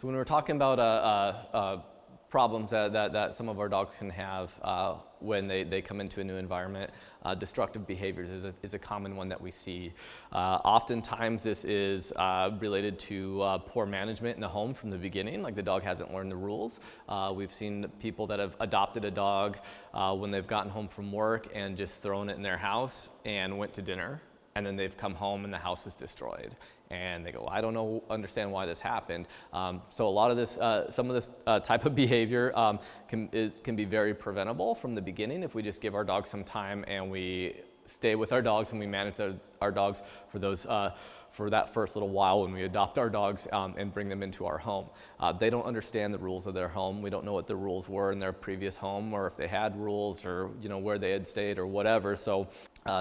So when we're talking about problems that some of our dogs can have when they come into a new environment, destructive behaviors is a common one that we see. Oftentimes this is related to poor management in the home from the beginning, like the dog hasn't learned the rules. We've seen people that have adopted a dog when they've gotten home from work and just thrown it in their house and went to dinner. And then they've come home and the house is destroyed. And they go, I don't understand why this happened. So a lot of this, some of this type of behavior can be very preventable from the beginning if we just give our dogs some time and we stay with our dogs and we manage our dogs for those for that first little while when we adopt our dogs and bring them into our home. They don't understand the rules of their home. We don't know what the rules were in their previous home, or if they had rules, or where they had stayed or whatever. So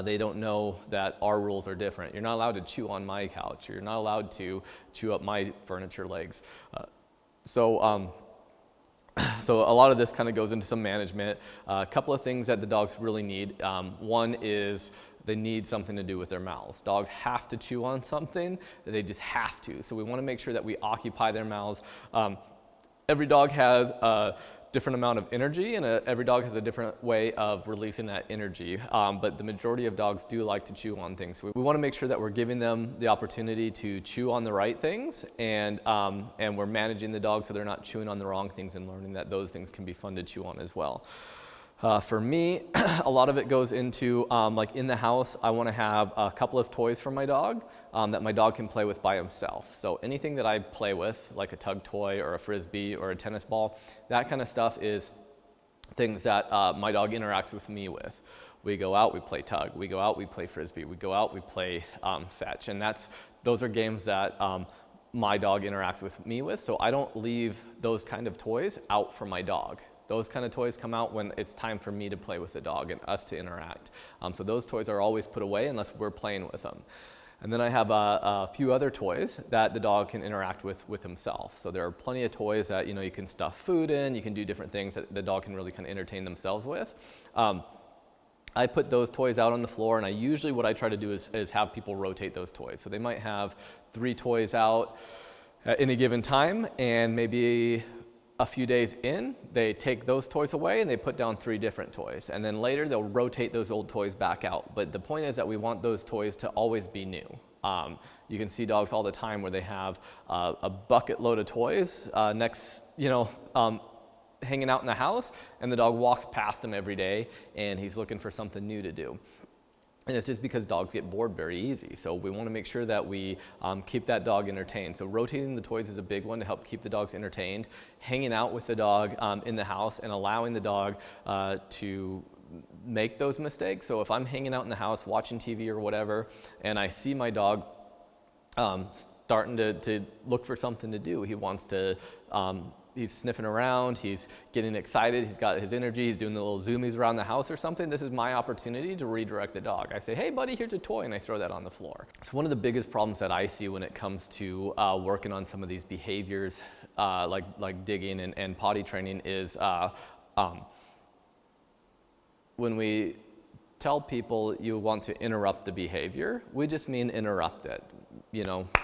they don't know that our rules are different. You're not allowed to chew on my couch. You're not allowed to chew up my furniture legs. So a lot of this kind of goes into some management. A couple of things that the dogs really need. One is they need something to do with their mouths. Dogs have to chew on something. They just have to. So we want to make sure that we occupy their mouths. Every dog has a different amount of energy, and every dog has a different way of releasing that energy. But the majority of dogs do like to chew on things. So we want to make sure that we're giving them the opportunity to chew on the right things, and we're managing the dog so they're not chewing on the wrong things and learning that those things can be fun to chew on as well. For me, a lot of it goes into, like in the house, I want to have a couple of toys for my dog that my dog can play with by himself. So anything that I play with, like a tug toy or a frisbee or a tennis ball, that kind of stuff is things that my dog interacts with me with. We go out, we play tug. We go out, we play frisbee. We go out, we play fetch. And those are games that my dog interacts with me with. So I don't leave those kind of toys out for my dog. Those kind of toys come out when it's time for me to play with the dog and us to interact. So those toys are always put away unless we're playing with them. And then I have a few other toys that the dog can interact with himself. So there are plenty of toys that you can stuff food in, you can do different things that the dog can really kind of entertain themselves with. I put those toys out on the floor, and usually what I try to do is have people rotate those toys. So they might have 3 toys out at any given time, and maybe a few days in, they take those toys away and they put down 3 different toys. And then later they'll rotate those old toys back out. But the point is that we want those toys to always be new. You can see dogs all the time where they have a bucket load of toys hanging out in the house, and the dog walks past them every day and he's looking for something new to do. And it's just because dogs get bored very easy. So we want to make sure that we keep that dog entertained. So rotating the toys is a big one to help keep the dogs entertained. Hanging out with the dog in the house and allowing the dog to make those mistakes. So if I'm hanging out in the house watching TV or whatever, and I see my dog starting to look for something to do, he wants to he's sniffing around, he's getting excited, he's got his energy, he's doing the little zoomies around the house or something. This is my opportunity to redirect the dog. I say, hey buddy, here's a toy, and I throw that on the floor. So one of the biggest problems that I see when it comes to working on some of these behaviors, like digging and potty training, is when we tell people you want to interrupt the behavior, we just mean interrupt it.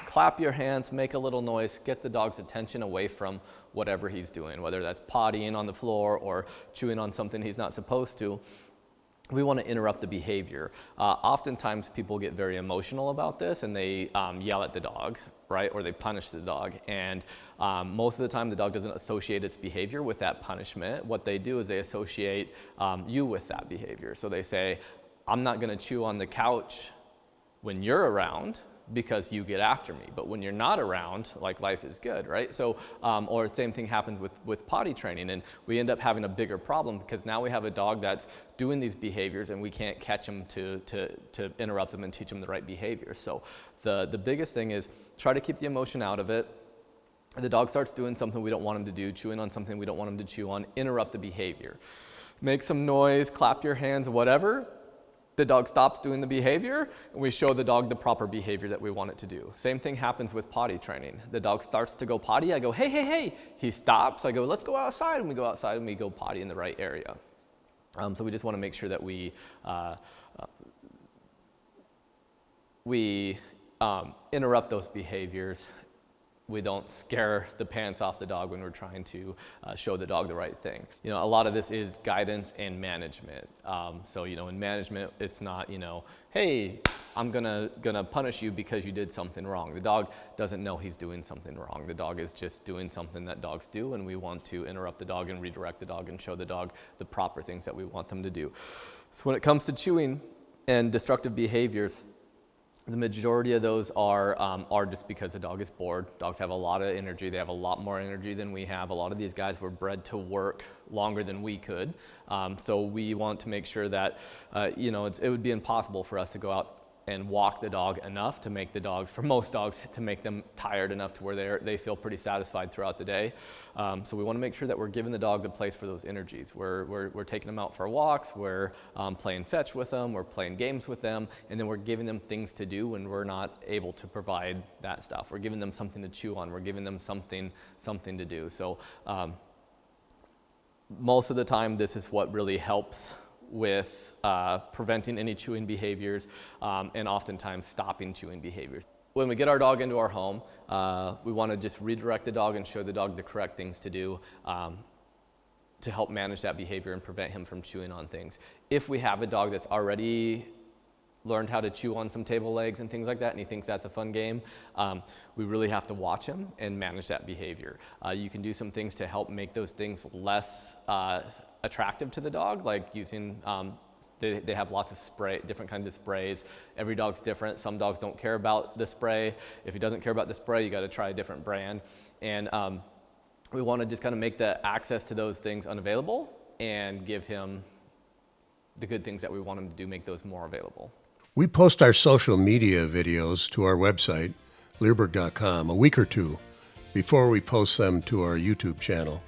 Clap your hands, make a little noise, get the dog's attention away from whatever he's doing, whether that's pottying on the floor or chewing on something he's not supposed to. We want to interrupt the behavior. Oftentimes people get very emotional about this and they yell at the dog, right? Or they punish the dog. And most of the time the dog doesn't associate its behavior with that punishment. What they do is they associate you with that behavior. So they say, I'm not going to chew on the couch when you're around, because you get after me, but when you're not around, like, life is good, right? So, or the same thing happens with potty training, and we end up having a bigger problem because now we have a dog that's doing these behaviors and we can't catch them to interrupt them and teach them the right behavior. So the biggest thing is try to keep the emotion out of it. The dog starts doing something we don't want him to do, chewing on something we don't want him to chew on, interrupt the behavior. Make some noise, clap your hands, whatever. The dog stops doing the behavior, and we show the dog the proper behavior that we want it to do. Same thing happens with potty training. The dog starts to go potty, I go, hey, hey, hey. He stops, I go, let's go outside, and we go outside and we go potty in the right area. So we just want to make sure that we interrupt those behaviors we don't scare the pants off the dog when we're trying to show the dog the right thing. You know, a lot of this is guidance and management. So, you know, in management, it's not, you know, hey, I'm gonna punish you because you did something wrong. The dog doesn't know he's doing something wrong. The dog is just doing something that dogs do, and we want to interrupt the dog and redirect the dog and show the dog the proper things that we want them to do. So when it comes to chewing and destructive behaviors, the majority of those are just because the dog is bored. Dogs have a lot of energy. They have a lot more energy than we have. A lot of these guys were bred to work longer than we could. So we want to make sure that, you know, it would be impossible for us to go out and walk the dog enough to make the dogs, for most dogs, to make them tired enough to where they feel pretty satisfied throughout the day. So we want to make sure that we're giving the dog the place for those energies. We're taking them out for walks, we're playing fetch with them, we're playing games with them, and then we're giving them things to do when we're not able to provide that stuff. We're giving them something to chew on, we're giving them something to do. So most of the time, this is what really helps with preventing any chewing behaviors and oftentimes stopping chewing behaviors. When we get our dog into our home, we want to just redirect the dog and show the dog the correct things to do to help manage that behavior and prevent him from chewing on things. If we have a dog that's already learned how to chew on some table legs and things like that, and he thinks that's a fun game, we really have to watch him and manage that behavior. You can do some things to help make those things less attractive to the dog, like using, they have lots of different kinds of sprays. Every dog's different. Some dogs don't care about the spray. If he doesn't care about the spray, you got to try a different brand. And we want to just kind of make the access to those things unavailable and give him the good things that we want him to do, make those more available. We post our social media videos to our website, Leerburg.com, a week or two before we post them to our YouTube channel.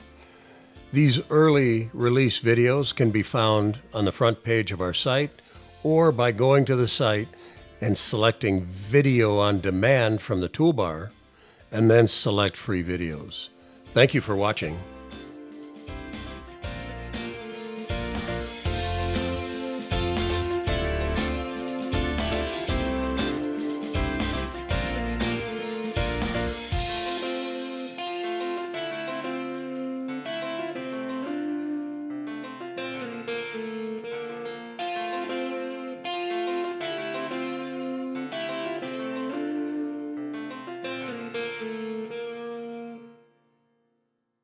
These early release videos can be found on the front page of our site or by going to the site and selecting Video on Demand from the toolbar and then select Free Videos. Thank you for watching.